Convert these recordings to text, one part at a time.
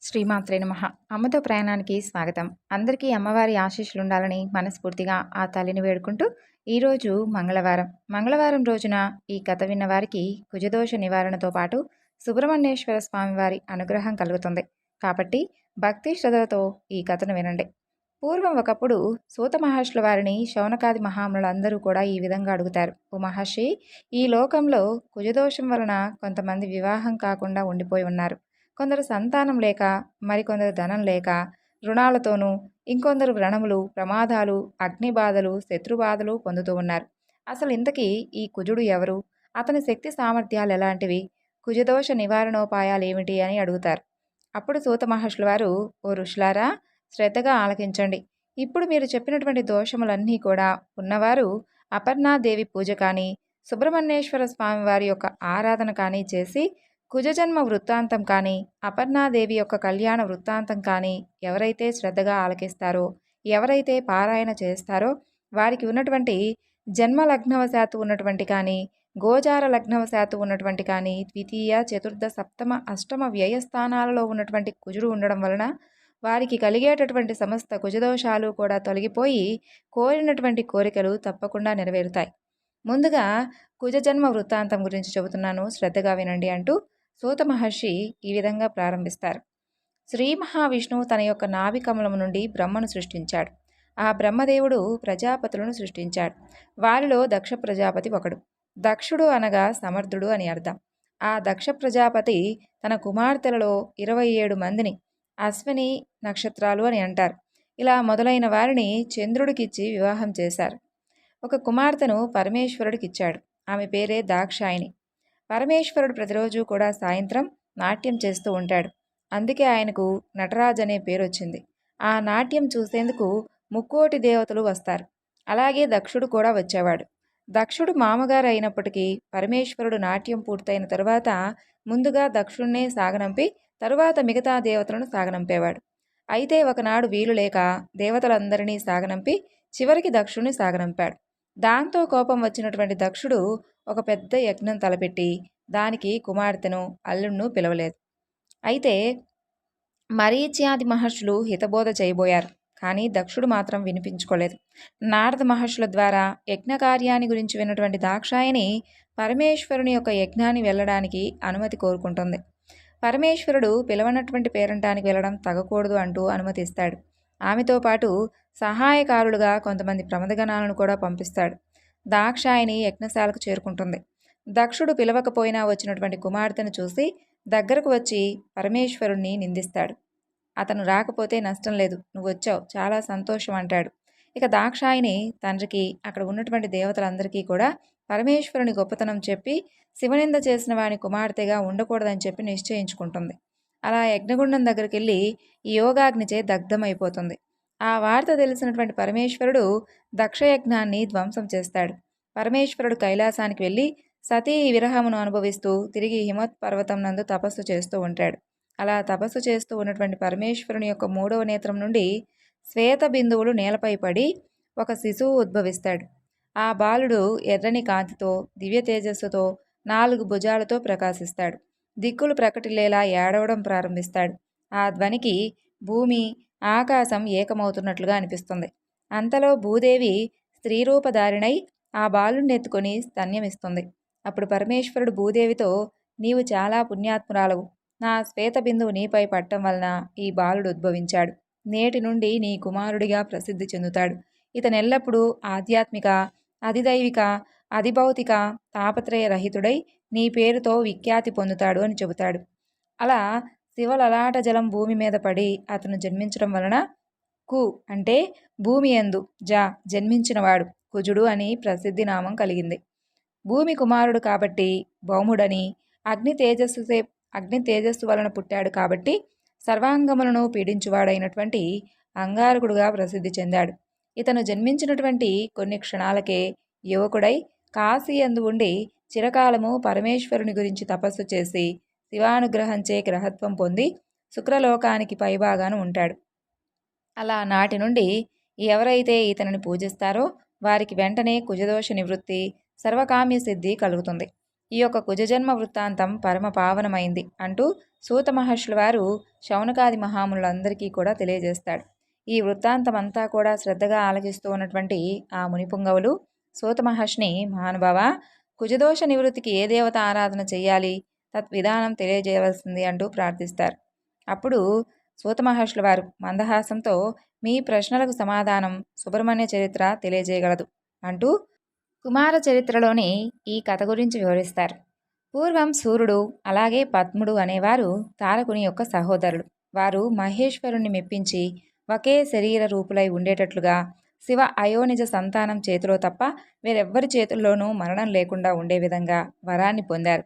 శ్రీమాత్రే నమః. అమ్మతో ప్రయాణానికి స్వాగతం. అందరికీ అమ్మవారి ఆశీస్సులుండాలని మనస్ఫూర్తిగా ఆ తల్లిని వేడుకుంటూ ఈరోజు మంగళవారం రోజున ఈ కథ విన్న వారికి కుజదోష నివారణతో పాటు సుబ్రహ్మణ్యేశ్వర స్వామివారి అనుగ్రహం కలుగుతుంది. కాబట్టి భక్తి శ్రద్ధలతో ఈ కథను వినండి. పూర్వం ఒకప్పుడు సూత మహర్షుల వారిని శౌనకాది మహామునులందరూ కూడా ఈ విధంగా అడుగుతారు. ఓ మహర్షి, ఈ లోకంలో కుజదోషం వలన కొంతమంది వివాహం కాకుండా ఉండిపోయి ఉన్నారు. కొందరు సంతానం లేక, మరికొందరు ధనం లేక, రుణాలతోనూ, ఇంకొందరు వ్రణములు, ప్రమాదాలు, అగ్నిబాధలు, శత్రుబాధలు పొందుతూ ఉన్నారు. అసలు ఇంతకీ ఈ కుజుడు ఎవరు? అతని శక్తి సామర్థ్యాలు ఎలాంటివి? కుజదోష నివారణోపాయాలు ఏమిటి అని అడుగుతారు. అప్పుడు సూత మహర్షుల వారు, ఓ ఋషులారా, శ్రద్ధగా ఆలకించండి. ఇప్పుడు మీరు చెప్పినటువంటి దోషములన్నీ కూడా ఉన్నవారు అపర్ణాదేవి పూజ కానీ, సుబ్రహ్మణ్యేశ్వర స్వామి వారి యొక్క ఆరాధన కానీ చేసి, కుజజన్మ వృత్తాంతం కానీ, అపర్ణాదేవి యొక్క కళ్యాణ వృత్తాంతం కానీ ఎవరైతే శ్రద్ధగా ఆలకిస్తారో, ఎవరైతే పారాయణ చేస్తారో, వారికి ఉన్నటువంటి జన్మ లగ్నవశాత్తు ఉన్నటువంటి కానీ, గోచార లగ్నవశాత్తు ఉన్నటువంటి కానీ, ద్వితీయ, చతుర్థ, సప్తమ, అష్టమ వ్యయస్థానాలలో ఉన్నటువంటి కుజుడు ఉండడం వలన వారికి కలిగేటటువంటి సమస్త కుజదోషాలు కూడా తొలగిపోయి కోరినటువంటి కోరికలు తప్పకుండా నెరవేరుతాయి. ముందుగా కుజజన్మ వృత్తాంతం గురించి చెబుతున్నాను, శ్రద్ధగా వినండి అంటూ సూత మహర్షి ఈ విధంగా ప్రారంభిస్తారు. శ్రీ మహావిష్ణువు తన యొక్క నాభి కమలము నుండి బ్రహ్మను సృష్టించాడు. ఆ బ్రహ్మదేవుడు ప్రజాపతులను సృష్టించాడు. వారిలో దక్ష ప్రజాపతి ఒకడు. దక్షుడు అనగా సమర్థుడు అని అర్థం. ఆ దక్ష ప్రజాపతి తన కుమార్తెలలో 27 మందిని, అశ్విని నక్షత్రాలు అని అంటారు, ఇలా మొదలైన వారిని చంద్రుడికిచ్చి వివాహం చేశారు. ఒక కుమార్తెను పరమేశ్వరుడికిచ్చాడు. ఆమె పేరే దాక్షాయిని. పరమేశ్వరుడు ప్రతిరోజు కూడా సాయంత్రం నాట్యం చేస్తూ ఉంటాడు. అందుకే ఆయనకు నటరాజ్ అనే పేరు వచ్చింది. ఆ నాట్యం చూసేందుకు ముక్కోటి దేవతలు వస్తారు. అలాగే దక్షుడు కూడా వచ్చేవాడు. దక్షుడు మామగారు అయినప్పటికీ పరమేశ్వరుడు నాట్యం పూర్తయిన తరువాత ముందుగా దక్షుణ్ణే సాగనంపి తరువాత మిగతా దేవతలను సాగనంపేవాడు. అయితే ఒకనాడు వీలు లేక దేవతలందరినీ సాగనంపి చివరికి దక్షుణ్ణి సాగనంపాడు. దాంతో కోపం వచ్చినటువంటి దక్షుడు ఒక పెద్ద యజ్ఞం తలపెట్టి దానికి కుమార్తెను, అల్లుణ్ణు పిలవలేదు. అయితే మరీచ్యాది మహర్షులు హితబోధ చేయబోయారు. కానీ దక్షుడు మాత్రం వినిపించుకోలేదు. నారద మహర్షుల ద్వారా యజ్ఞకార్యాన్ని గురించి విన్నటువంటి దాక్షాయని పరమేశ్వరుని యొక్క యజ్ఞాన్ని వెళ్ళడానికి అనుమతి కోరుకుంటుంది. పరమేశ్వరుడు పిలవనటువంటి పేరంటానికి వెళ్ళడం తగకూడదు అంటూ అనుమతిస్తాడు. ఆమెతో పాటు సహాయకారులుగా కొంతమంది ప్రమదగణాలను కూడా పంపిస్తాడు. దాక్షాయిని యజ్ఞశాలకు చేరుకుంటుంది. దక్షుడు పిలవకపోయినా వచ్చినటువంటి కుమార్తెను చూసి దగ్గరకు వచ్చి పరమేశ్వరుణ్ణి నిందిస్తాడు. అతను రాకపోతే నష్టం లేదు, నువ్వు వచ్చావు, చాలా సంతోషం అంటాడు. ఇక దాక్షాయిని తండ్రికి, అక్కడ ఉన్నటువంటి దేవతలందరికీ కూడా పరమేశ్వరుని గొప్పతనం చెప్పి శివనింద చేసిన వాని కుమార్తెగా ఉండకూడదని చెప్పి నిశ్చయించుకుంటుంది. అలా యజ్ఞగుండం దగ్గరికి వెళ్ళి యోగాగ్నిచే దగ్ధమైపోతుంది. ఆ వార్త తెలిసినటువంటి పరమేశ్వరుడు దక్షయజ్ఞాన్ని ధ్వంసం చేస్తాడు. పరమేశ్వరుడు కైలాసానికి వెళ్ళి సతీ విరహమును అనుభవిస్తూ తిరిగి హిమత్ పర్వతం నందు తపస్సు చేస్తూ ఉంటాడు. అలా తపస్సు చేస్తూ ఉన్నటువంటి పరమేశ్వరుని యొక్క 3వ నేత్రం నుండి శ్వేత బిందువులు నేలపై పడి ఒక శిశువు ఉద్భవిస్తాడు. ఆ బాలుడు ఎర్రని కాంతితో, దివ్య తేజస్సుతో, 4 భుజాలతో ప్రకాశిస్తాడు. దిక్కులు ప్రకటిల్లేలా ఏడవడం ప్రారంభిస్తాడు. ఆ ధ్వనికి భూమి, ఆకాశం ఏకమవుతున్నట్లుగా అనిపిస్తుంది. అంతలో భూదేవి స్త్రీరూపధారిణై ఆ బాలుడిని ఎత్తుకొని స్తన్యమిస్తుంది. అప్పుడు పరమేశ్వరుడు భూదేవితో, నీవు చాలా పుణ్యాత్మురాలవు. నా శ్వేత బిందువు నీపై పట్టం వలన ఈ బాలుడు ఉద్భవించాడు. నేటి నుండి నీ కుమారుడిగా ప్రసిద్ధి చెందుతాడు. ఇతనెల్లప్పుడూ ఆధ్యాత్మిక, అధిదైవిక, అధిభౌతిక తాపత్రయ రహితుడై నీ పేరుతో విఖ్యాతి పొందుతాడు అని చెబుతాడు. అలా శివలలాట జలం భూమి మీద పడి అతను జన్మించడం వలన కు అంటే భూమి యందు జన్మించినవాడు కుజుడు అని ప్రసిద్ధి నామం కలిగింది. భూమి కుమారుడు కాబట్టి భౌముడని, అగ్ని తేజస్సు వలన పుట్టాడు కాబట్టి సర్వాంగములను పీడించువాడైనటువంటి అంగారకుడుగా ప్రసిద్ధి చెందాడు. ఇతను జన్మించినటువంటి కొన్ని క్షణాలకే యువకుడై కాశీయందు ఉండి చిరకాలము పరమేశ్వరుని గురించి తపస్సు చేసి శివానుగ్రహంచే గ్రహత్వం పొంది శుక్రలోకానికి పైభాగాను ఉంటాడు. అలా నాటి నుండి ఎవరైతే ఇతనిని పూజిస్తారో వారికి వెంటనే కుజదోష నివృత్తి, సర్వకామ్య సిద్ధి కలుగుతుంది. ఈ యొక్క కుజజన్మ వృత్తాంతం పరమ పావనమైంది అంటూ సూత మహర్షుల వారు శౌనకాది మహామునులందరికీ కూడా తెలియజేస్తాడు. ఈ వృత్తాంతం అంతా కూడా శ్రద్ధగా ఆలకిస్తూ ఉన్నటువంటి ఆ మునిపుంగవులు సూత మహర్షిని, మహానుభావ, కుజదోష నివృత్తికి ఏ దేవత ఆరాధన చేయాలి, తద్విధానం తెలియజేయవలసింది అంటూ ప్రార్థిస్తారు. అప్పుడు సూత మహర్షుల వారు మందహాసంతో, మీ ప్రశ్నలకు సమాధానం సుబ్రహ్మణ్య చరిత్ర తెలియజేయగలదు అంటూ కుమార చరిత్రలోని ఈ కథ గురించి వివరిస్తారు. పూర్వం సూర్యుడు అలాగే పద్ముడు అనేవారు తారకుని యొక్క సహోదరులు. వారు మహేశ్వరుణ్ణి మెప్పించి ఒకే శరీర రూపులై ఉండేటట్లుగా శివ అయోనిజ సంతానం చేతిలో తప్ప వేరెవ్వరి చేతుల్లోనూ మరణం లేకుండా ఉండే విధంగా వరాన్ని పొందారు.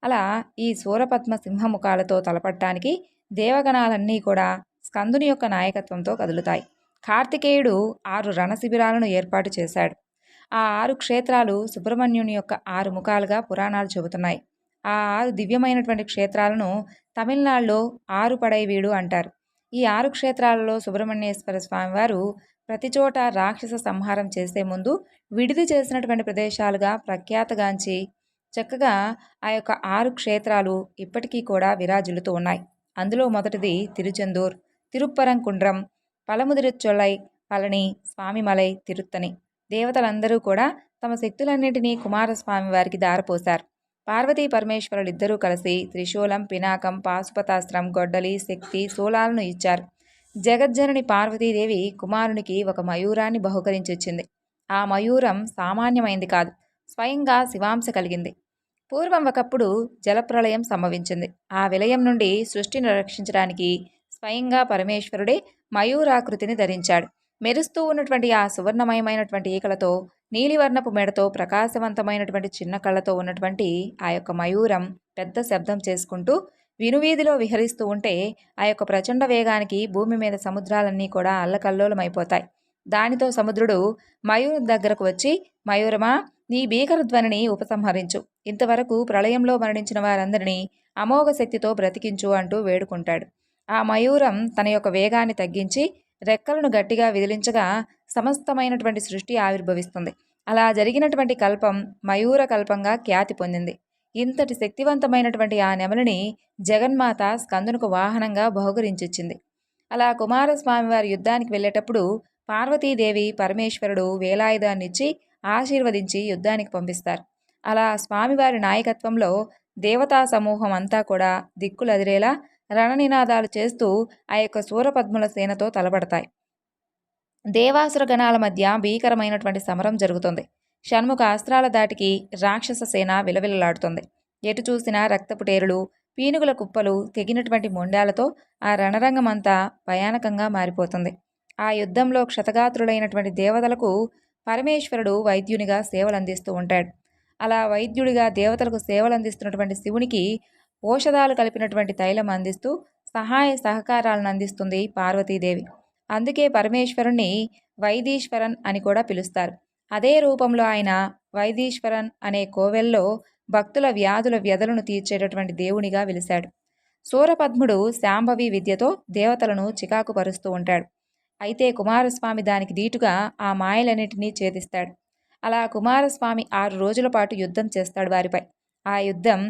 అలా ఈ సూరపద్మ సింహముఖాలతో తలపట్టానికి దేవగణాలన్నీ కూడా స్కందుని యొక్క నాయకత్వంతో కదులుతాయి. కార్తికేయుడు 6 రణశిబిరాలను ఏర్పాటు చేశాడు. ఆ 6 క్షేత్రాలు సుబ్రహ్మణ్యుని యొక్క 6 ముఖాలుగా పురాణాలు చెబుతున్నాయి. ఆ 6 దివ్యమైనటువంటి క్షేత్రాలను తమిళనాడులో ఆరుపడైవీడు అంటారు. ఈ 6 క్షేత్రాలలో సుబ్రహ్మణ్యేశ్వర స్వామివారు ప్రతిచోట రాక్షస సంహారం చేసే ముందు విడిది చేసినటువంటి ప్రదేశాలుగా ప్రఖ్యాతగాంచి చక్కగా ఆ యొక్క 6 క్షేత్రాలు ఇప్పటికీ కూడా విరాజిల్లుతూ ఉన్నాయి. అందులో మొదటిది తిరుచెందూర్, తిరుప్పరంకుండ్రం, పలముదిరిచొల్లై, పళని, స్వామిమలై, తిరుత్తని. దేవతలందరూ కూడా తమ శక్తులన్నింటినీ కుమారస్వామి వారికి దారపోశారు. పార్వతీ పరమేశ్వరులిద్దరూ కలిసి త్రిశూలం, పినాకం, పాశుపతాస్త్రం, గొడ్డలి, శక్తి, శూలాలను ఇచ్చారు. జగజ్జనని పార్వతీదేవి కుమారునికి ఒక మయూరాన్ని బహుకరించిచ్చింది. ఆ మయూరం సామాన్యమైంది కాదు, స్వయంగా శివాంశ కలిగింది. పూర్వం ఒకప్పుడు జలప్రళయం సంభవించింది. ఆ విలయం నుండి సృష్టిని రక్షించడానికి స్వయంగా పరమేశ్వరుడే మయూరాకృతిని ధరించాడు. మెరుస్తూ ఉన్నటువంటి ఆ సువర్ణమయమైనటువంటి ఈకలతో, నీలివర్ణపు మెడతో, ప్రకాశవంతమైనటువంటి చిన్న కళ్ళతో ఉన్నటువంటి ఆ యొక్క మయూరం పెద్ద శబ్దం చేసుకుంటూ వినువీధిలో విహరిస్తూ ఉంటే ఆ యొక్క ప్రచండ వేగానికి భూమి మీద సముద్రాలన్నీ కూడా అల్లకల్లోలమైపోతాయి. దానితో సముద్రుడు మయూరం దగ్గరకు వచ్చి, మయూరమా, నీ భీకర ధ్వనిని ఉపసంహరించు, ఇంతవరకు ప్రళయంలో మరణించిన వారందరినీ అమోఘ శక్తితో బ్రతికించు అంటూ వేడుకుంటాడు. ఆ మయూరం తన యొక్క వేగాన్ని తగ్గించి రెక్కలను గట్టిగా విదిలించగా సమస్తమైనటువంటి సృష్టి ఆవిర్భవిస్తుంది. అలా జరిగినటువంటి కల్పం మయూర కల్పంగా ఖ్యాతి పొందింది. ఇంతటి శక్తివంతమైనటువంటి ఆ నెమలిని జగన్మాత స్కందునకు వాహనంగా బహుకరించిచ్చింది. అలా కుమారస్వామి వారి యుద్ధానికి వెళ్ళేటప్పుడు పార్వతీదేవి, పరమేశ్వరుడు వేలాయుధాన్నిచ్చి ఆశీర్వదించి యుద్ధానికి పంపిస్తారు. అలా స్వామివారి నాయకత్వంలో దేవతా సమూహం అంతా కూడా దిక్కులదిరేలా రణనినాదాలు చేస్తూ ఆ యొక్క సూరపద్ముల సేనతో తలపడతాయి. దేవాసుర గణాల మధ్య భీకరమైనటువంటి సమరం జరుగుతుంది. షణ్ముఖ అస్త్రాల దాటికి రాక్షస సేన విలవిలలాడుతుంది. ఎటు చూసినా రక్తపుటేరులు, పీనుగుల కుప్పలు, తెగినటువంటి మొండాలతో ఆ రణరంగమంతా భయానకంగా మారిపోతుంది. ఆ యుద్ధంలో క్షతగాత్రులైనటువంటి దేవతలకు పరమేశ్వరుడు వైద్యునిగా సేవలందిస్తూ ఉంటాడు. అలా వైద్యుడిగా దేవతలకు సేవలందిస్తున్నటువంటి శివునికి ఔషధాలు కలిపినటువంటి తైలం అందిస్తూ సహాయ సహకారాలను అందిస్తుంది పార్వతీదేవి. అందుకే పరమేశ్వరుణ్ణి వైదీశ్వరన్ అని కూడా పిలుస్తారు. అదే రూపంలో ఆయన వైదీశ్వరన్ అనే కోవెల్లో భక్తుల వ్యాధుల వ్యధలను తీర్చేటటువంటి దేవునిగా వెలిశాడు. సూరపద్ముడు శాంభవి విద్యతో దేవతలను చికాకు పరుస్తూ ఉంటాడు. అయితే కుమారస్వామి దానికి దీటుగా ఆ మాయలన్నింటినీ ఛేదిస్తాడు. అలా కుమారస్వామి 6 రోజుల పాటు యుద్ధం చేస్తాడు వారిపై. ఆ యుద్ధం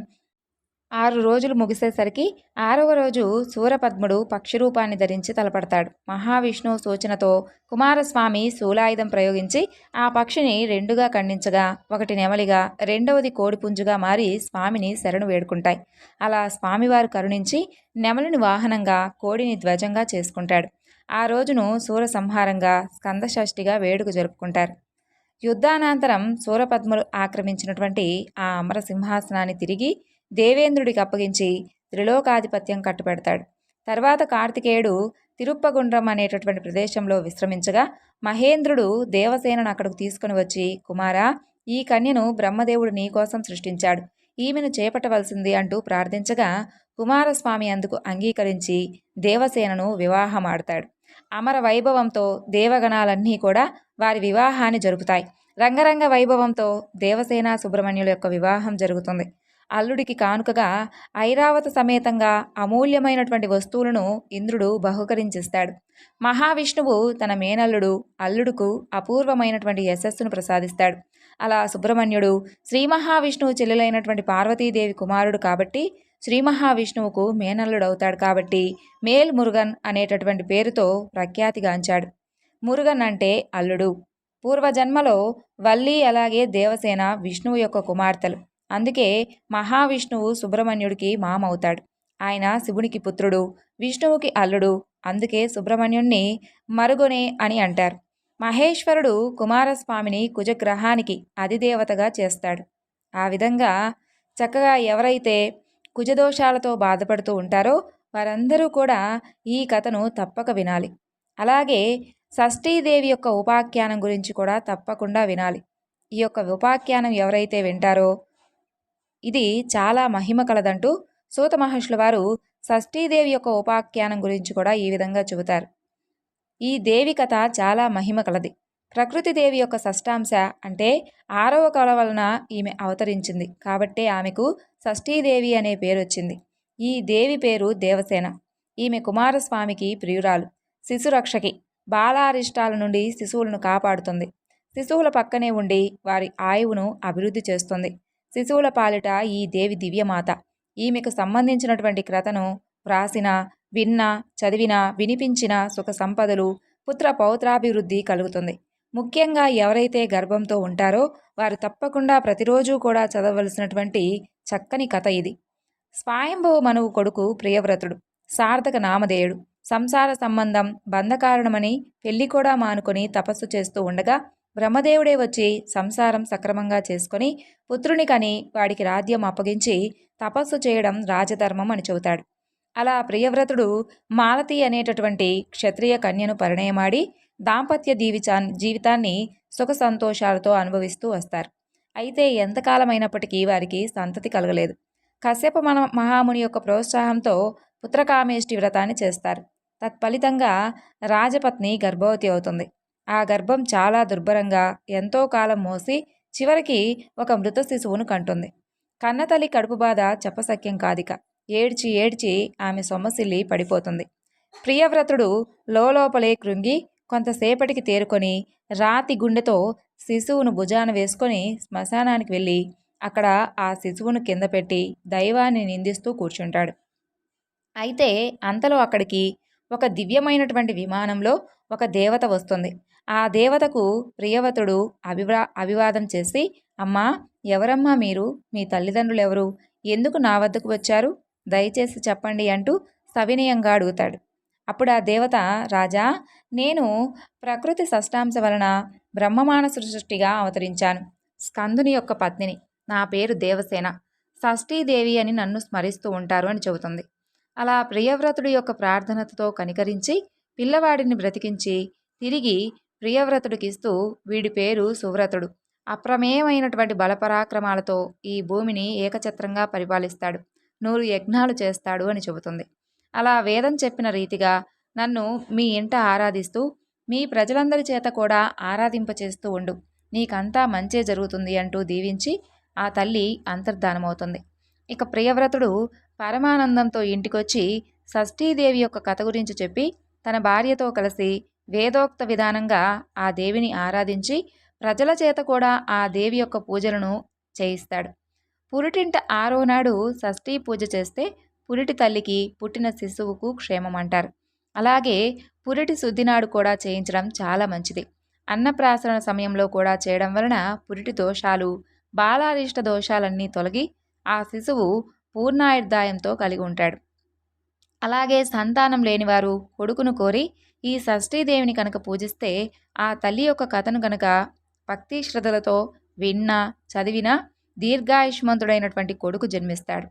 6 రోజులు ముగిసేసరికి 6వ రోజు సూరపద్ముడు పక్షిరూపాన్ని ధరించి తలపడతాడు. మహావిష్ణువు సూచనతో కుమారస్వామి శూలాయుధం ప్రయోగించి ఆ పక్షిని 2గా ఖండించగా ఒకటి నెమలిగా, రెండవది కోడిపుంజుగా మారి స్వామిని శరణు వేడుకుంటాయి. అలా స్వామివారు కరుణించి నెమలిని వాహనంగా, కోడిని ధ్వజంగా చేసుకుంటాడు. ఆ రోజును సూర సంహారంగా, స్కందషష్ఠిగా వేడుక జరుపుకుంటారు. యుద్ధానంతరం సూరపద్ములు ఆక్రమించినటువంటి ఆ అమర సింహాసనాన్ని తిరిగి దేవేంద్రుడికి అప్పగించి త్రిలోకాధిపత్యం కట్టుపెడతాడు. తర్వాత కార్తికేయుడు తిరుప్పగుండ్రం అనేటటువంటి ప్రదేశంలో విశ్రమించగా మహేంద్రుడు దేవసేనను అక్కడికి తీసుకుని వచ్చి, కుమారా, ఈ కన్యను బ్రహ్మదేవుడు నీకోసం సృష్టించాడు, ఈమెను చేపట్టవలసింది అంటూ ప్రార్థించగా కుమారస్వామి అందుకు అంగీకరించి దేవసేనను వివాహమాడతాడు. అమర వైభవంతో దేవగణాలన్నీ కూడా వారి వివాహాన్ని జరుపుతాయి. రంగరంగ వైభవంతో దేవసేన సుబ్రహ్మణ్యుల యొక్క వివాహం జరుగుతుంది. అల్లుడికి కానుకగా ఐరావత సమేతంగా అమూల్యమైనటువంటి వస్తువులను ఇంద్రుడు బహుకరించిస్తాడు. మహావిష్ణువు తన మేనల్లుడు అల్లుడుకు అపూర్వమైనటువంటి యశస్సును ప్రసాదిస్తాడు. అలా సుబ్రహ్మణ్యుడు శ్రీ మహావిష్ణువు చెల్లెలైనటువంటి పార్వతీదేవి కుమారుడు కాబట్టి శ్రీ మహావిష్ణువుకు మేనల్లుడవుతాడు కాబట్టి మేల్ మురుగన్ అనేటటువంటి పేరుతో ప్రఖ్యాతిగాంచాడు. మురుగన్ అంటే అల్లుడు. పూర్వజన్మలో వల్లి అలాగే దేవసేన విష్ణువు యొక్క కుమార్తెలు. అందుకే మహావిష్ణువు సుబ్రహ్మణ్యుడికి మామవుతాడు. ఆయన శివునికి పుత్రుడు, విష్ణువుకి అల్లుడు. అందుకే సుబ్రహ్మణ్యుణ్ణి మరుగొనే అని అంటారు. మహేశ్వరుడు కుమారస్వామిని కుజగ్రహానికి అధిదేవతగా చేస్తాడు. ఆ విధంగా చక్కగా ఎవరైతే కుజదోషాలతో బాధపడుతూ ఉంటారో వారందరూ కూడా ఈ కథను తప్పక వినాలి. అలాగే షష్ఠీదేవి యొక్క ఉపాఖ్యానం గురించి కూడా తప్పకుండా వినాలి. ఈ యొక్క ఉపాఖ్యానం ఎవరైతే వింటారో ఇది చాలా మహిమ కలదంటూ సూత మహర్షుల వారు షష్ఠీదేవి యొక్క ఉపాఖ్యానం గురించి కూడా ఈ విధంగా చెబుతారు. ఈ దేవి కథ చాలా మహిమ కలది. ప్రకృతి దేవి యొక్క షష్టాంశ అంటే 6వ కళ వలన ఈమె అవతరించింది కాబట్టే ఆమెకు షష్ఠీదేవి అనే పేరు వచ్చింది. ఈ దేవి పేరు దేవసేన. ఈమె కుమారస్వామికి ప్రియురాలు, శిశురక్షకి. బాలారిష్టాల నుండి శిశువులను కాపాడుతుంది. శిశువుల పక్కనే ఉండి వారి ఆయువును అభివృద్ధి చేస్తుంది. శిశువుల పాలిట ఈ దేవి దివ్యమాత. ఈమెకు సంబంధించినటువంటి కథను వ్రాసిన, విన్నా, చదివినా, వినిపించిన సుఖ సంపదలు, పుత్ర పౌత్రాభివృద్ధి కలుగుతుంది. ముఖ్యంగా ఎవరైతే గర్భంతో ఉంటారో వారు తప్పకుండా ప్రతిరోజు కూడా చదవలసినటువంటి చక్కని కథ ఇది. స్వయంభవ మనువు కొడుకు ప్రియవ్రతుడు, సార్థక నామధేయుడు. సంసార సంబంధం బంధకారణమని పెళ్లి కూడా మానుకొని తపస్సు చేస్తూ ఉండగా బ్రహ్మదేవుడే వచ్చి సంసారం సక్రమంగా చేసుకొని పుత్రుని కని వాడికి రాజ్యం అప్పగించి తపస్సు చేయడం రాజధర్మం అని చెబుతాడు. అలా ప్రియవ్రతుడు మాలతి అనేటటువంటి క్షత్రియ కన్యను పరిణయమాడి దాంపత్య జీవితాన్ని సుఖ సంతోషాలతో అనుభవిస్తూ వస్తారు. అయితే ఎంతకాలమైనప్పటికీ వారికి సంతతి కలగలేదు. కశ్యప మహాముని యొక్క ప్రోత్సాహంతో పుత్రకామేష్టి వ్రతాన్ని చేస్తారు. తత్ఫలితంగా రాజపత్ని గర్భవతి అవుతుంది. ఆ గర్భం చాలా దుర్భరంగా ఎంతో కాలం మోసి చివరికి ఒక మృత శిశువును కంటుంది. కన్నతల్లి కడుపు బాధ చెప్పసక్యం కాదిక. ఏడ్చి ఏడ్చి ఆమె సొమ్మసిల్లి పడిపోతుంది. ప్రియవ్రతుడు లోపలే కృంగి కొంతసేపటికి తేరుకొని రాతి గుండెతో శిశువును భుజాన వేసుకొని శ్మశానానికి వెళ్ళి అక్కడ ఆ శిశువును కింద పెట్టి దైవాన్ని నిందిస్తూ కూర్చుంటాడు. అయితే అంతలో అక్కడికి ఒక దివ్యమైనటువంటి విమానంలో ఒక దేవత వస్తుంది. ఆ దేవతకు ప్రియవ్రతుడు అభివాదం చేసి, అమ్మా, ఎవరమ్మా మీరు? మీ తల్లిదండ్రులు ఎవరు? ఎందుకు నా వద్దకు వచ్చారు? దయచేసి చెప్పండి అంటూ సవినయంగా అడుగుతాడు. అప్పుడు ఆ దేవత, రాజా, నేను ప్రకృతి షష్టాంశ వలన బ్రహ్మమానస సృష్టిగా అవతరించాను. స్కందుని యొక్క పత్నిని. నా పేరు దేవసేన. షష్ఠీదేవి అని నన్ను స్మరిస్తూ ఉంటారు అని చెబుతుంది. అలా ప్రియవ్రతుడి యొక్క ప్రార్థనతో కనికరించి పిల్లవాడిని బ్రతికించి తిరిగి ప్రియవ్రతుడికిస్తూ వీడి పేరు సువ్రతుడు. అప్రమేయమైనటువంటి బలపరాక్రమాలతో ఈ భూమిని ఏకఛత్రంగా పరిపాలిస్తాడు. 100 యజ్ఞాలు చేస్తాడు అని చెబుతుంది. అలా వేదం చెప్పిన రీతిగా నన్ను మీ ఇంట ఆరాధిస్తూ మీ ప్రజలందరి చేత కూడా ఆరాధింపచేస్తూ ఉండు. నీకంతా మంచే జరుగుతుంది అంటూ దీవించి ఆ తల్లి అంతర్ధానమవుతుంది. ఇక ప్రియవ్రతుడు పరమానందంతో ఇంటికొచ్చి షష్ఠీదేవి యొక్క కథ గురించి చెప్పి తన భార్యతో కలిసి వేదోక్త విధానంగా ఆ దేవిని ఆరాధించి ప్రజల చేత కూడా ఆ దేవి యొక్క పూజలను చేయిస్తాడు. పురిటింట 6వ నాడు షష్ఠీ పూజ చేస్తే పురిటి తల్లికి పుట్టిన శిశువుకు క్షేమం అంటారు. అలాగే పురిటి శుద్ధినాడు కూడా చేయించడం చాలా మంచిది. అన్నప్రాసన సమయంలో కూడా చేయడం వలన పురిటి దోషాలు, బాలారిష్ట దోషాలన్నీ తొలగి ఆ శిశువు పూర్ణాయుర్దాయంతో కలిగి ఉంటాడు. అలాగే సంతానం లేనివారు కొడుకును కోరి ఈ షష్ఠీదేవిని కనుక పూజిస్తే ఆ తల్లి యొక్క కథను కనుక భక్తి శ్రద్ధలతో విన్నా, చదివినా దీర్ఘాయుష్మంతుడైనటువంటి కొడుకు జన్మిస్తాడు.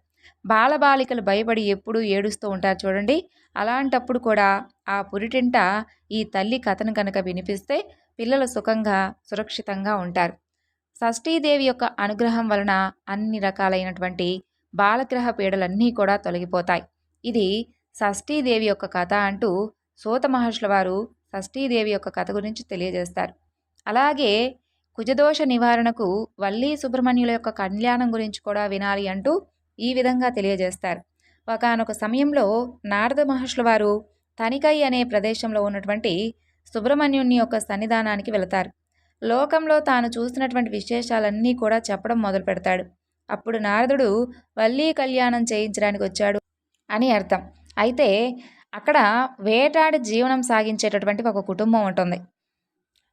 బాలబాలికలు భయపడి ఎప్పుడూ ఏడుస్తూ ఉంటారు చూడండి. అలాంటప్పుడు కూడా ఆ పురిటింట ఈ తల్లి కథను కనుక వినిపిస్తే పిల్లలు సుఖంగా సురక్షితంగా ఉంటారు. షష్ఠీదేవి యొక్క అనుగ్రహం వలన అన్ని రకాలైనటువంటి బాలగ్రహ పీడలన్నీ కూడా తొలగిపోతాయి. ఇది షష్ఠీదేవి యొక్క కథ అంటూ సూత మహర్షుల వారు షష్ఠీదేవి యొక్క కథ గురించి తెలియజేస్తారు. అలాగే కుజదోష నివారణకు వల్లీ సుబ్రహ్మణ్యుల యొక్క కళ్యాణం గురించి కూడా వినాలి అంటూ ఈ విధంగా తెలియజేస్తారు. ఒకానొక సమయంలో నారద మహర్షుల వారు తనికై అనే ప్రదేశంలో ఉన్నటువంటి సుబ్రహ్మణ్యుని యొక్క సన్నిధానానికి వెళతారు. లోకంలో తాను చూసినటువంటి విశేషాలన్నీ కూడా చెప్పడం మొదలు పెడతాడు. అప్పుడు నారదుడు వల్లీ కళ్యాణం చేయించడానికి వచ్చాడు అని అర్థం. అయితే అక్కడ వేటాడి జీవనం సాగించేటటువంటి ఒక కుటుంబం ఉంటుంది.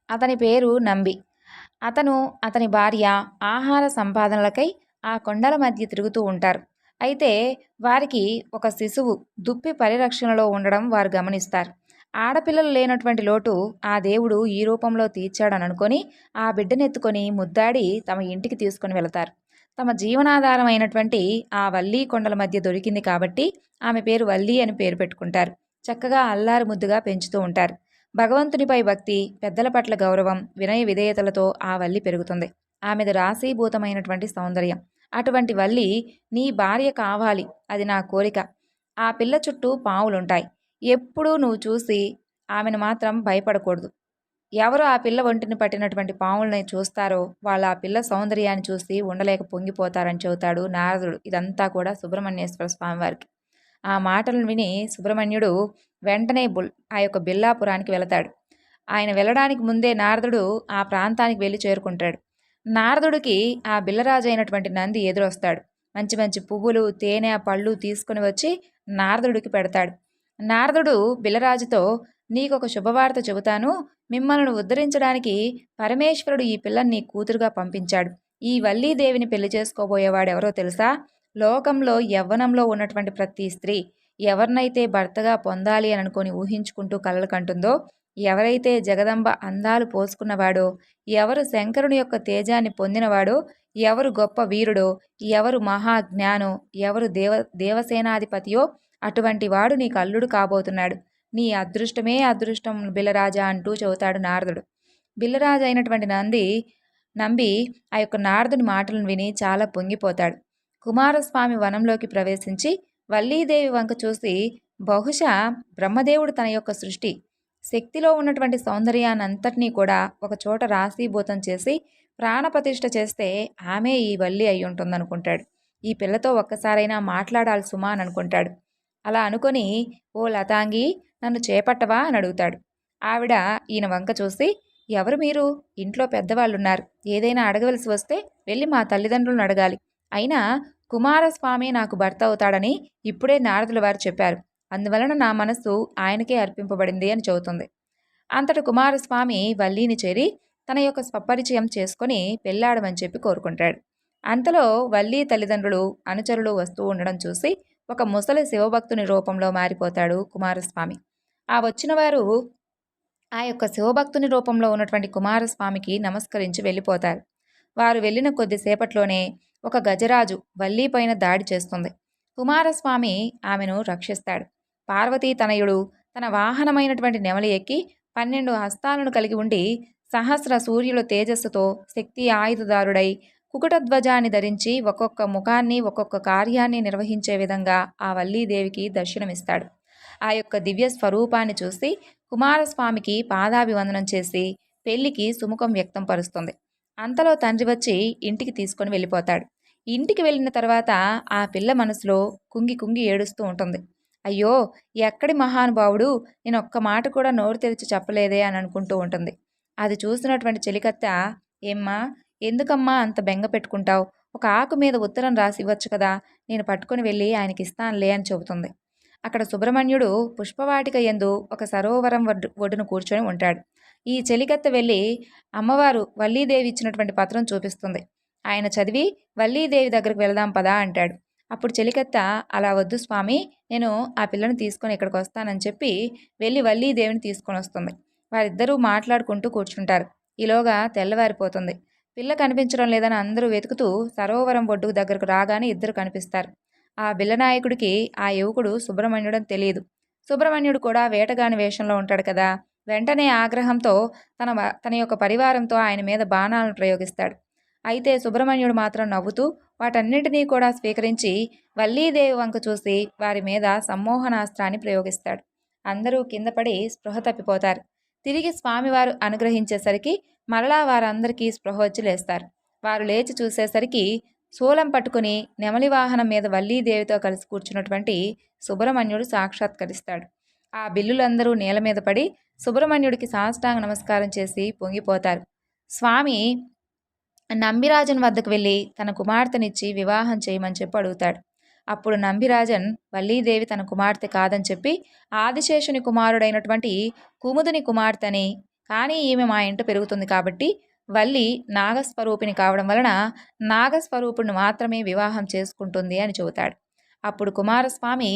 అతని పేరు నంబి. అతను, అతని భార్య ఆహార సంపాదనలకై ఆ కొండల మధ్య తిరుగుతూ ఉంటారు. అయితే వారికి ఒక శిశువు దుప్పి పరిరక్షణలో ఉండడం వారు గమనిస్తారు. ఆడపిల్లలు లేనటువంటి లోటు ఆ దేవుడు ఈ రూపంలో తీర్చాడని అనుకొని ఆ బిడ్డనెత్తుకొని ముద్దాడి తమ ఇంటికి తీసుకొని వెళతారు. తమ జీవనాధారం అయినటువంటి ఆ వల్లీ కొండల మధ్య దొరికింది కాబట్టి ఆమె పేరు వల్లీ అని పేరు పెట్టుకుంటారు. చక్కగా అల్లారు ముద్దుగా పెంచుతూ ఉంటారు. భగవంతునిపై భక్తి, పెద్దల పట్ల గౌరవం, వినయ విధేయతలతో ఆ వల్లి పెరుగుతుంది. ఆమెది రాశీభూతమైనటువంటి సౌందర్యం. అటువంటి వల్లి నీ భార్య కావాలి, అది నా కోరిక. ఆ పిల్ల చుట్టూ పావులుంటాయి. ఎప్పుడూ నువ్వు చూసి ఆమెను మాత్రం భయపడకూడదు. ఎవరు ఆ పిల్ల ఒంటిని పట్టినటువంటి పావుల్ని చూస్తారో వాళ్ళు ఆ పిల్ల సౌందర్యాన్ని చూసి ఉండలేక పొంగిపోతారని చెబుతాడు నారదుడు. ఇదంతా కూడా సుబ్రహ్మణ్యేశ్వర స్వామి వారికి. ఆ మాటలను విని సుబ్రహ్మణ్యుడు వెంటనే ఆ యొక్క బిల్లాపురానికి వెళతాడు. ఆయన వెళ్ళడానికి ముందే నారదుడు ఆ ప్రాంతానికి వెళ్ళి చేరుకుంటాడు. నారదుడికి ఆ బిల్లరాజు అయినటువంటి నంది ఎదురొస్తాడు. మంచి మంచి పువ్వులు, తేనె, పళ్ళు తీసుకుని వచ్చి నారదుడికి పెడతాడు. నారదుడు బిల్లరాజుతో, నీకొక శుభవార్త చెబుతాను. మిమ్మల్ని ఉద్ధరించడానికి పరమేశ్వరుడు ఈ పిల్లని నీ కూతురుగా పంపించాడు. ఈ వల్లీదేవిని పెళ్లి చేసుకోబోయేవాడెవరో తెలుసా? లోకంలో యవ్వనంలో ఉన్నటువంటి ప్రతి స్త్రీ ఎవరినైతే భర్తగా పొందాలి అని అనుకొని ఊహించుకుంటూ కలలు కంటుందో, ఎవరైతే జగదంబ అందాలు పోసుకున్నవాడో, ఎవరు శంకరుని యొక్క తేజాన్ని పొందినవాడో, ఎవరు గొప్ప వీరుడో, ఎవరు మహాజ్ఞానో, ఎవరు దేవసేనాధిపతియో అటువంటి వాడు నీకు అల్లుడు కాబోతున్నాడు. నీ అదృష్టమే అదృష్టం బిల్లరాజా అంటూ చెబుతాడు నారదుడు. బిల్లరాజు అయినటువంటి నంబి ఆ యొక్క నారదుని మాటలను విని చాలా పొంగిపోతాడు. కుమారస్వామి వనంలోకి ప్రవేశించి వల్లీదేవి వంక చూసి, బహుశా బ్రహ్మదేవుడు తన యొక్క సృష్టి శక్తిలో ఉన్నటువంటి సౌందర్యాన్నంతటినీ కూడా ఒక చోట రాశీభూతం చేసి ప్రాణప్రతిష్ఠ చేస్తే ఆమె ఈ వల్లి అయి ఉంటుందనుకుంటాడు. ఈ పిల్లతో ఒక్కసారైనా మాట్లాడాలి సుమా అని అనుకుంటాడు. అలా అనుకొని, ఓ లతాంగి, నన్ను చేపట్టవా అని అడుగుతాడు. ఆవిడ ఈయన వంక చూసి, ఎవరు మీరు? ఇంట్లో పెద్దవాళ్ళున్నారు. ఏదైనా అడగవలసి వస్తే వెళ్ళి మా తల్లిదండ్రులను అడగాలి. అయినా కుమారస్వామి నాకు భర్త అవుతాడని ఇప్పుడే నారదుల వారు చెప్పారు. అందువలన నా మనస్సు ఆయనకే అర్పింపబడింది అని చెబుతుంది. అంతట కుమారస్వామి వల్లీని చేరి తన యొక్క స్వపరిచయం చేసుకొని పెళ్లాడమని చెప్పి కోరుకుంటాడు. అంతలో వల్లీ తల్లిదండ్రులు, అనుచరులు వస్తూ ఉండడం చూసి ఒక ముసలి శివభక్తుని రూపంలో మారిపోతాడు కుమారస్వామి. ఆ వచ్చిన వారు ఆ యొక్క శివభక్తుని రూపంలో ఉన్నటువంటి కుమారస్వామికి నమస్కరించి వెళ్ళిపోతారు. వారు వెళ్ళిన కొద్దిసేపట్లోనే ఒక గజరాజు వల్లీపైన దాడి చేస్తుంది. కుమారస్వామి ఆమెను రక్షిస్తాడు. పార్వతీ తనయుడు తన వాహనమైనటువంటి నెమలి ఎక్కి 12 హస్తాలను కలిగి ఉండి సహస్ర సూర్యుల తేజస్సుతో శక్తి ఆయుధదారుడై కుకుటధ్వజాన్ని ధరించి ఒక్కొక్క ముఖాన్ని ఒక్కొక్క కార్యాన్ని నిర్వహించే విధంగా ఆ వల్లీదేవికి దర్శనమిస్తాడు. ఆ యొక్క దివ్య స్వరూపాన్ని చూసి కుమారస్వామికి పాదాభివందనం చేసి పెళ్లికి సుముఖం వ్యక్తం పరుస్తుంది. అంతలో తండ్రి వచ్చి ఇంటికి తీసుకొని వెళ్ళిపోతాడు. ఇంటికి వెళ్ళిన తర్వాత ఆ పిల్ల మనసులో కుంగి కుంగి ఏడుస్తూ ఉంటుంది. అయ్యో, ఎక్కడి మహానుభావుడు, నేను ఒక్క మాట కూడా నోరు తెరిచి చెప్పలేదే అని అనుకుంటూ ఉంటుంది. అది చూసినటువంటి చెలికత్త, ఏమ్మా, ఎందుకమ్మా అంత బెంగ పెట్టుకుంటావు? ఒక ఆకు మీద ఉత్తరం రాసి ఇవ్వచ్చు కదా, నేను పట్టుకొని వెళ్ళి ఆయనకి ఇస్తానులే అని చెబుతుంది. అక్కడ సుబ్రహ్మణ్యుడు పుష్పవాటిక యందు ఒక సరోవరం ఒడ్డును కూర్చొని ఉంటాడు. ఈ చెలికత్త వెళ్ళి అమ్మవారు వల్లీదేవి ఇచ్చినటువంటి పత్రం చూపిస్తుంది. ఆయన చదివి, వల్లీదేవి దగ్గరకు వెళదాం పదా అంటాడు. అప్పుడు చెలికత్త, అలా వద్దు స్వామి, నేను ఆ పిల్లను తీసుకొని ఇక్కడికి వస్తానని చెప్పి వెళ్ళి వల్లీదేవిని తీసుకొని వస్తుంది. వారిద్దరూ మాట్లాడుకుంటూ కూర్చుంటారు. ఈలోగా తెల్లవారిపోతుంది. పిల్ల కనిపించడం లేదని అందరూ వెతుకుతూ సరోవరం ఒడ్డు దగ్గరకు రాగానే ఇద్దరు కనిపిస్తారు. ఆ బిల్లనాయకుడికి ఆ యువకుడు సుబ్రహ్మణ్యుడని తెలియదు. సుబ్రహ్మణ్యుడు కూడా వేటగాని వేషంలో ఉంటాడు కదా. వెంటనే ఆగ్రహంతో తన యొక్క పరివారంతో ఆయన మీద బాణాలను ప్రయోగిస్తాడు. అయితే సుబ్రహ్మణ్యుడు మాత్రం నవ్వుతూ వాటన్నింటినీ కూడా స్వీకరించి వల్లీదేవి వంక చూసి వారి మీద సమ్మోహనాస్త్రాన్ని ప్రయోగిస్తాడు. అందరూ కిందపడి స్పృహ తప్పిపోతారు. తిరిగి స్వామివారు అనుగ్రహించేసరికి మరలా వారందరికీ స్పృహ వచ్చి లేస్తారు. వారు లేచి చూసేసరికి శూలం పట్టుకుని నెమలి వాహనం మీద వల్లీదేవితో కలిసి కూర్చున్నటువంటి సుబ్రహ్మణ్యుడు సాక్షాత్కరిస్తాడు. ఆ బిల్లులందరూ నేల మీద పడి సుబ్రహ్మణ్యుడికి సాష్టాంగ నమస్కారం చేసి పొంగిపోతారు. స్వామి నంబిరాజన్ వద్దకు వెళ్ళి తన కుమార్తెనిచ్చి వివాహం చేయమని చెప్పి అడుగుతాడు. అప్పుడు నంబిరాజన్ వల్లీదేవి తన కుమార్తె కాదని చెప్పి ఆదిశేషుని కుమారుడైనటువంటి కుముదుని కుమార్తెని, కానీ ఈమె మా ఇంట పెరుగుతుంది కాబట్టి వల్లి నాగస్వరూపిణి కావడం వలన నాగస్వరూపుణ్ణి మాత్రమే వివాహం చేసుకుంటుంది అని చెబుతాడు. అప్పుడు కుమారస్వామి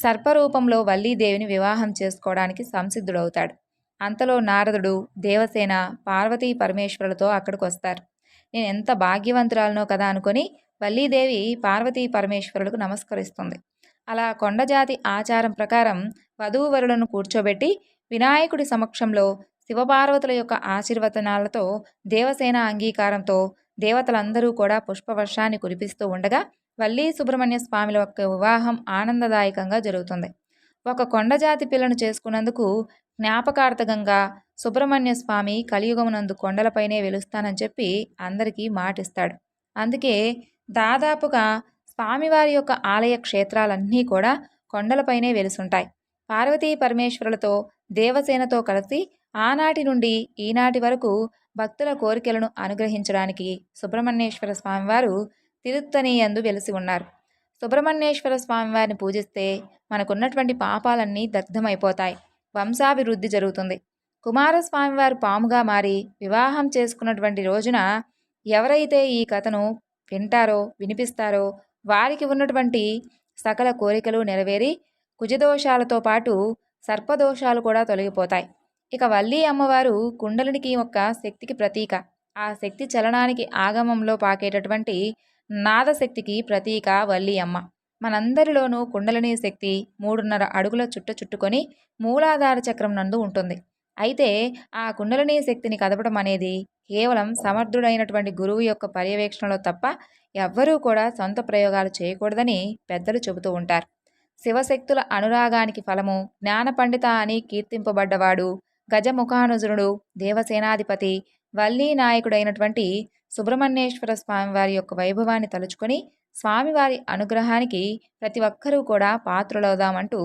సర్పరూపంలో వల్లీదేవిని వివాహం చేసుకోవడానికి సంసిద్ధుడవుతాడు. అంతలో నారదుడు, దేవసేన, పార్వతీ పరమేశ్వరులతో అక్కడికి వస్తారు. నేను ఎంత భాగ్యవంతురాలనో కదా అనుకొని వల్లీదేవి పార్వతీ పరమేశ్వరులకు నమస్కరిస్తుంది. అలా కొండజాతి ఆచారం ప్రకారం వధూవరులను కూర్చోబెట్టి వినాయకుడి సమక్షంలో శివపార్వతుల యొక్క ఆశీర్వచనాలతో దేవసేన అంగీకారంతో దేవతలందరూ కూడా పుష్పవర్షాన్ని కురిపిస్తూ ఉండగా వల్లీ సుబ్రహ్మణ్య స్వామిల యొక్క వివాహం ఆనందదాయకంగా జరుగుతుంది. ఒక కొండజాతి పిల్లను చేసుకున్నందుకు జ్ఞాపకార్థకంగా సుబ్రహ్మణ్య స్వామి కలియుగమునందు కొండలపైనే వెలుస్తానని చెప్పి అందరికీ మాటిస్తాడు. అందుకే దాదాపుగా స్వామివారి యొక్క ఆలయ క్షేత్రాలన్నీ కూడా కొండలపైనే వెలుసుంటాయి. పార్వతీ పరమేశ్వరులతో దేవసేనతో కలిసి ఆనాటి నుండి ఈనాటి వరకు భక్తుల కోరికలను అనుగ్రహించడానికి సుబ్రహ్మణ్యేశ్వర స్వామివారు తిరుత్తణియందు వెలిసి ఉన్నారు. సుబ్రహ్మణ్యేశ్వర స్వామివారిని పూజిస్తే మనకున్నటువంటి పాపాలన్నీ దగ్ధమైపోతాయి, వంశాభివృద్ధి జరుగుతుంది. కుమారస్వామివారు పాముగా మారి వివాహం చేసుకున్నటువంటి రోజున ఎవరైతే ఈ కథను వింటారో వినిపిస్తారో వారికి ఉన్నటువంటి సకల కోరికలు నెరవేరి కుజదోషాలతో పాటు సర్పదోషాలు కూడా తొలగిపోతాయి. ఇక వల్లీ అమ్మవారు కుండలినికి యొక్క శక్తికి ప్రతీక. ఆ శక్తి చలనానికి ఆగమంలో పాకేటటువంటి నాదశక్తికి ప్రతీక వల్లీ అమ్మ. మనందరిలోనూ కుండలిని శక్తి 3.5 అడుగుల చుట్టుకొని మూలాధార చక్రం నందు ఉంటుంది. అయితే ఆ కుండలిని శక్తిని కదపడం అనేది కేవలం సమర్థుడైనటువంటి గురువు యొక్క పర్యవేక్షణలో తప్ప ఎవ్వరూ కూడా సొంత ప్రయోగాలు చేయకూడదని పెద్దలు చెబుతూ ఉంటారు. శివశక్తుల అనురాగానికి ఫలము జ్ఞాన పండిత అని కీర్తింపబడ్డవాడు గజముఖానుజునుడు దేవసేనాధిపతి వల్లీ నాయకుడైనటువంటి సుబ్రహ్మణ్యేశ్వర స్వామివారి యొక్క వైభవాన్ని తలుచుకొని స్వామివారి అనుగ్రహానికి ప్రతి ఒక్కరూ కూడా పాత్రులవుదామంటూ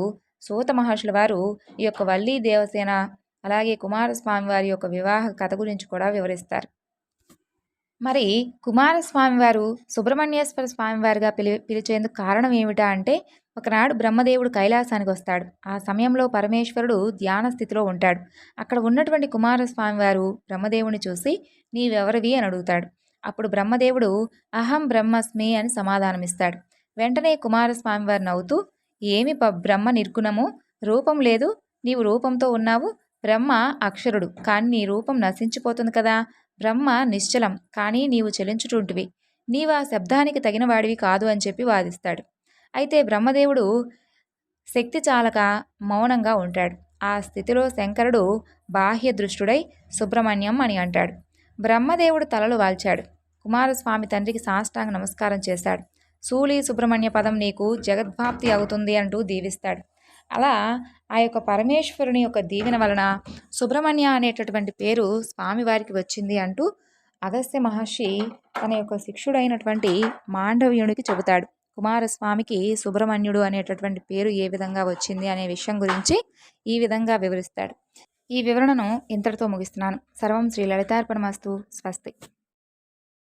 సూత మహర్షుల వారు ఈ యొక్క వల్లీ దేవసేన అలాగే కుమారస్వామి వారి యొక్క వివాహ కథ గురించి కూడా వివరిస్తారు. మరి కుమారస్వామి వారు సుబ్రహ్మణ్యేశ్వర స్వామివారిగా పిలిచేందుకు కారణం ఏమిటా అంటే, ఒకనాడు బ్రహ్మదేవుడు కైలాసానికి వస్తాడు. ఆ సమయంలో పరమేశ్వరుడు ధ్యాన స్థితిలో ఉంటాడు. అక్కడ ఉన్నటువంటి కుమారస్వామి వారు బ్రహ్మదేవుని చూసి నీవెవరివి అని అడుగుతాడు. అప్పుడు బ్రహ్మదేవుడు అహం బ్రహ్మస్మి అని సమాధానమిస్తాడు. వెంటనే కుమారస్వామి వారు నవ్వుతూ ఏమి బ్రహ్మ నిర్గుణము, రూపం లేదు, నీవు రూపంతో ఉన్నావు. బ్రహ్మ అక్షరుడు, కానీ నీ రూపం నశించిపోతుంది కదా. బ్రహ్మ నిశ్చలం, కానీ నీవు చలించుటుంటివి. నీవు ఆ శబ్దానికి తగిన వాడివి కాదు అని చెప్పి వాదిస్తాడు. అయితే బ్రహ్మదేవుడు శక్తి చాలక మౌనంగా ఉంటాడు. ఆ స్థితిలో శంకరుడు బాహ్య దృష్టుడై సుబ్రహ్మణ్యం అని అంటాడు. బ్రహ్మదేవుడు తలలు వాల్చాడు. కుమారస్వామి తండ్రికి సాష్టాంగ నమస్కారం చేశాడు. శూలి సుబ్రహ్మణ్య పదం నీకు జగద్భాప్తి అవుతుంది అంటూ దీవిస్తాడు. అలా ఆ యొక్క పరమేశ్వరుని యొక్క దీవెన వలన సుబ్రహ్మణ్య అనేటటువంటి పేరు స్వామివారికి వచ్చింది అంటూ అగస్త్య మహర్షి తన యొక్క శిష్యుడైనటువంటి మాండవ్యునికి చెబుతాడు. కుమారస్వామికి సుబ్రహ్మణ్యుడు అనేటటువంటి పేరు ఏ విధంగా వచ్చింది అనే విషయం గురించి ఈ విధంగా వివరిస్తాడు. ఈ వివరణను ఇంతటితో ముగిస్తున్నాను. సర్వం శ్రీ లలితార్పణమస్తు. స్వస్తి.